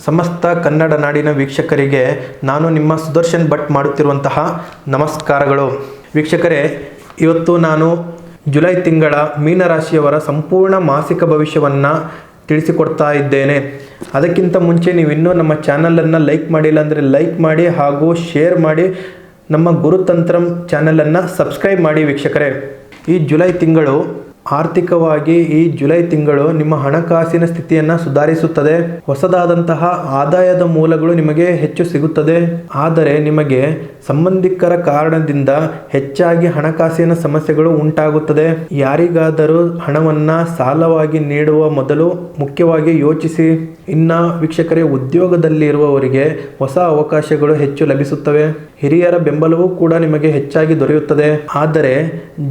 ಸಮಸ್ತ ಕನ್ನಡ ನಾಡಿನ ವೀಕ್ಷಕರಿಗೆ ನಾನು ನಿಮ್ಮ ಸುದರ್ಶನ್ ಭಟ್ ಮಾಡುತ್ತಿರುವಂತಹ ನಮಸ್ಕಾರಗಳು. ವೀಕ್ಷಕರೇ, ಇವತ್ತು ನಾನು ಜುಲೈ ತಿಂಗಳ ಮೀನರಾಶಿಯವರ ಸಂಪೂರ್ಣ ಮಾಸಿಕ ಭವಿಷ್ಯವನ್ನು ತಿಳಿಸಿಕೊಡ್ತಾ ಇದ್ದೇನೆ. ಅದಕ್ಕಿಂತ ಮುಂಚೆ ನೀವು ಇನ್ನೂ ನಮ್ಮ ಚಾನಲನ್ನು ಲೈಕ್ ಮಾಡಿಲ್ಲ ಅಂದರೆ ಲೈಕ್ ಮಾಡಿ ಹಾಗೂ ಶೇರ್ ಮಾಡಿ, ನಮ್ಮ ಗುರುತಂತ್ರಂ ಚಾನಲನ್ನು ಸಬ್ಸ್ಕ್ರೈಬ್ ಮಾಡಿ. ವೀಕ್ಷಕರೇ, ಈ ಜುಲೈ ತಿಂಗಳು ಆರ್ಥಿಕವಾಗಿ ನಿಮ್ಮ ಹಣಕಾಸಿನ ಸ್ಥಿತಿಯನ್ನು ಸುಧಾರಿಸುತ್ತದೆ. ಹೊಸದಾದಂತಹ ಆದಾಯದ ಮೂಲಗಳು ನಿಮಗೆ ಹೆಚ್ಚು ಸಿಗುತ್ತದೆ. ಆದರೆ ನಿಮಗೆ ಸಂಬಂಧಿಕರ ಕಾರಣದಿಂದ ಹೆಚ್ಚಾಗಿ ಹಣಕಾಸಿನ ಸಮಸ್ಯೆಗಳು ಉಂಟಾಗುತ್ತದೆ. ಯಾರಿಗಾದರೂ ಹಣವನ್ನು ಸಾಲವಾಗಿ ನೀಡುವ ಮೊದಲು ಮುಖ್ಯವಾಗಿ ಯೋಚಿಸಿ. ಇನ್ನು ವೀಕ್ಷಕರೇ, ಉದ್ಯೋಗದಲ್ಲಿರುವವರಿಗೆ ಹೊಸ ಅವಕಾಶಗಳು ಹೆಚ್ಚು ಲಭಿಸುತ್ತವೆ. ಹಿರಿಯರ ಬೆಂಬಲವೂ ಕೂಡ ನಿಮಗೆ ಹೆಚ್ಚಾಗಿ ದೊರೆಯುತ್ತದೆ. ಆದರೆ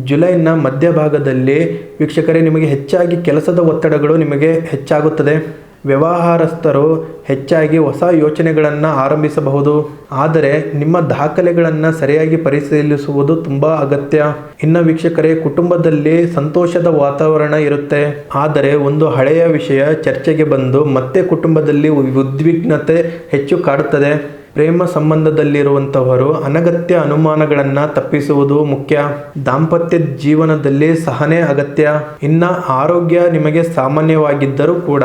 ಜುಲೈನ ಮಧ್ಯಭಾಗದಲ್ಲಿ ವೀಕ್ಷಕರೇ, ನಿಮಗೆ ಹೆಚ್ಚಾಗಿ ಕೆಲಸದ ಒತ್ತಡಗಳು ನಿಮಗೆ ಹೆಚ್ಚಾಗುತ್ತದೆ. ವ್ಯವಹಾರಸ್ಥರು ಹೆಚ್ಚಾಗಿ ಹೊಸ ಯೋಚನೆಗಳನ್ನು ಆರಂಭಿಸಬಹುದು. ಆದರೆ ನಿಮ್ಮ ದಾಖಲೆಗಳನ್ನು ಸರಿಯಾಗಿ ಪರಿಶೀಲಿಸುವುದು ತುಂಬ ಅಗತ್ಯ. ಇನ್ನು ವೀಕ್ಷಕರೇ, ಕುಟುಂಬದಲ್ಲಿ ಸಂತೋಷದ ವಾತಾವರಣ ಇರುತ್ತೆ. ಆದರೆ ಒಂದು ಹಳೆಯ ವಿಷಯ ಚರ್ಚೆಗೆ ಬಂದು ಮತ್ತೆ ಕುಟುಂಬದಲ್ಲಿ ಉದ್ವಿಗ್ನತೆ ಹೆಚ್ಚು ಕಾಡುತ್ತದೆ. ಪ್ರೇಮ ಸಂಬಂಧದಲ್ಲಿರುವಂಥವರು ಅನಗತ್ಯ ಅನುಮಾನಗಳನ್ನು ತಪ್ಪಿಸುವುದು ಮುಖ್ಯ. ದಾಂಪತ್ಯ ಜೀವನದಲ್ಲಿ ಸಹನೆ ಅಗತ್ಯ. ಇನ್ನು ಆರೋಗ್ಯ ನಿಮಗೆ ಸಾಮಾನ್ಯವಾಗಿದ್ದರೂ ಕೂಡ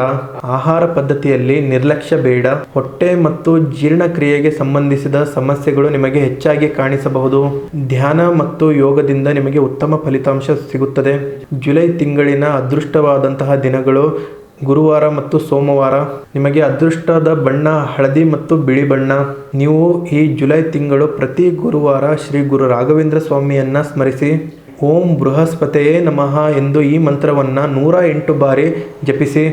ಆಹಾರ ಪದ್ಧತಿಯಲ್ಲಿ ನಿರ್ಲಕ್ಷ್ಯ ಬೇಡ. ಹೊಟ್ಟೆ ಮತ್ತು ಜೀರ್ಣಕ್ರಿಯೆಗೆ ಸಂಬಂಧಿಸಿದ ಸಮಸ್ಯೆಗಳು ನಿಮಗೆ ಹೆಚ್ಚಾಗಿ ಕಾಣಿಸಬಹುದು. ಧ್ಯಾನ ಮತ್ತು ಯೋಗದಿಂದ ನಿಮಗೆ ಉತ್ತಮ ಫಲಿತಾಂಶ ಸಿಗುತ್ತದೆ. ಜುಲೈ ತಿಂಗಳಿನ ಅದೃಷ್ಟವಾದಂತಹ ದಿನಗಳು ಗುರುವಾರ ಮತ್ತು ಸೋಮವಾರ. ನಿಮಗೆ ಅದೃಷ್ಟದ ಬಣ್ಣ ಹಳದಿ ಮತ್ತು ಬಿಳಿ ಬಣ್ಣ. ನೀವು ಈ ಜುಲೈ ತಿಂಗಳು ಪ್ರತಿ ಗುರುವಾರ ಶ್ರೀ ಗುರು ರಾಘವೇಂದ್ರ ಸ್ವಾಮಿಯನ್ನು ಸ್ಮರಿಸಿ ಓಂ ಬೃಹಸ್ಪತಿಯೇ ನಮಃ ಎಂದು ಈ ಮಂತ್ರವನ್ನು 108 ಬಾರಿ ಜಪಿಸಿ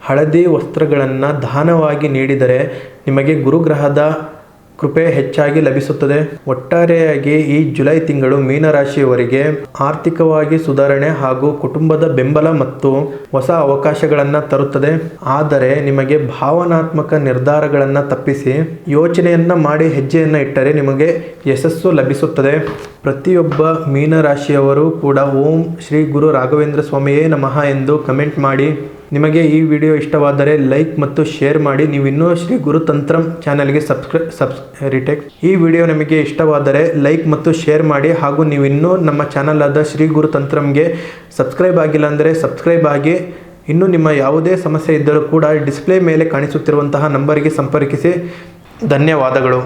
ಹಳದಿ ವಸ್ತ್ರಗಳನ್ನು ದಾನವಾಗಿ ನೀಡಿದರೆ ನಿಮಗೆ ಗುರುಗ್ರಹದ ಕೃಪೆ ಹೆಚ್ಚಾಗಿ ಲಭಿಸುತ್ತದೆ. ಒಟ್ಟಾರೆಯಾಗಿ ಈ ಜುಲೈ ತಿಂಗಳು ಮೀನರಾಶಿಯವರಿಗೆ ಆರ್ಥಿಕವಾಗಿ ಸುಧಾರಣೆ ಹಾಗೂ ಕುಟುಂಬದ ಬೆಂಬಲ ಮತ್ತು ಹೊಸ ಅವಕಾಶಗಳನ್ನು ತರುತ್ತದೆ. ಆದರೆ ನಿಮಗೆ ಭಾವನಾತ್ಮಕ ನಿರ್ಧಾರಗಳನ್ನು ತಪ್ಪಿಸಿ ಯೋಚನೆಯನ್ನು ಮಾಡಿ ಹೆಜ್ಜೆಯನ್ನು ಇಟ್ಟರೆ ನಿಮಗೆ ಯಶಸ್ಸು ಲಭಿಸುತ್ತದೆ. ಪ್ರತಿಯೊಬ್ಬ ಮೀನರಾಶಿಯವರು ಕೂಡ ಓಂ ಶ್ರೀ ಗುರು ರಾಘವೇಂದ್ರ ಸ್ವಾಮಿಯೇ ನಮಃ ಎಂದು ಕಮೆಂಟ್ ಮಾಡಿ. ನಿಮಗೆ ಈ ವಿಡಿಯೋ ಇಷ್ಟವಾದರೆ ಲೈಕ್ ಮತ್ತು ಶೇರ್ ಮಾಡಿ. ನೀವಿನ್ನೂ ಶ್ರೀ ಗುರುತಂತ್ರಂ ಚಾನಲ್ಗೆ ಈ ವಿಡಿಯೋ ನಿಮಗೆ ಇಷ್ಟವಾದರೆ ಲೈಕ್ ಮತ್ತು ಶೇರ್ ಮಾಡಿ. ಹಾಗೂ ನೀವಿನ್ನೂ ನಮ್ಮ ಚಾನಲ್ ಆದ ಶ್ರೀ ಗುರುತಂತ್ರಂಗೆ ಸಬ್ಸ್ಕ್ರೈಬ್ ಆಗಿಲ್ಲ ಅಂದರೆ ಸಬ್ಸ್ಕ್ರೈಬ್ ಆಗಿ. ಇನ್ನು ನಿಮ್ಮ ಯಾವುದೇ ಸಮಸ್ಯೆ ಇದ್ದರೂ ಕೂಡ ಡಿಸ್ಪ್ಲೇ ಮೇಲೆ ಕಾಣಿಸುತ್ತಿರುವಂತಹ ನಂಬರಿಗೆ ಸಂಪರ್ಕಿಸಿ. ಧನ್ಯವಾದಗಳು.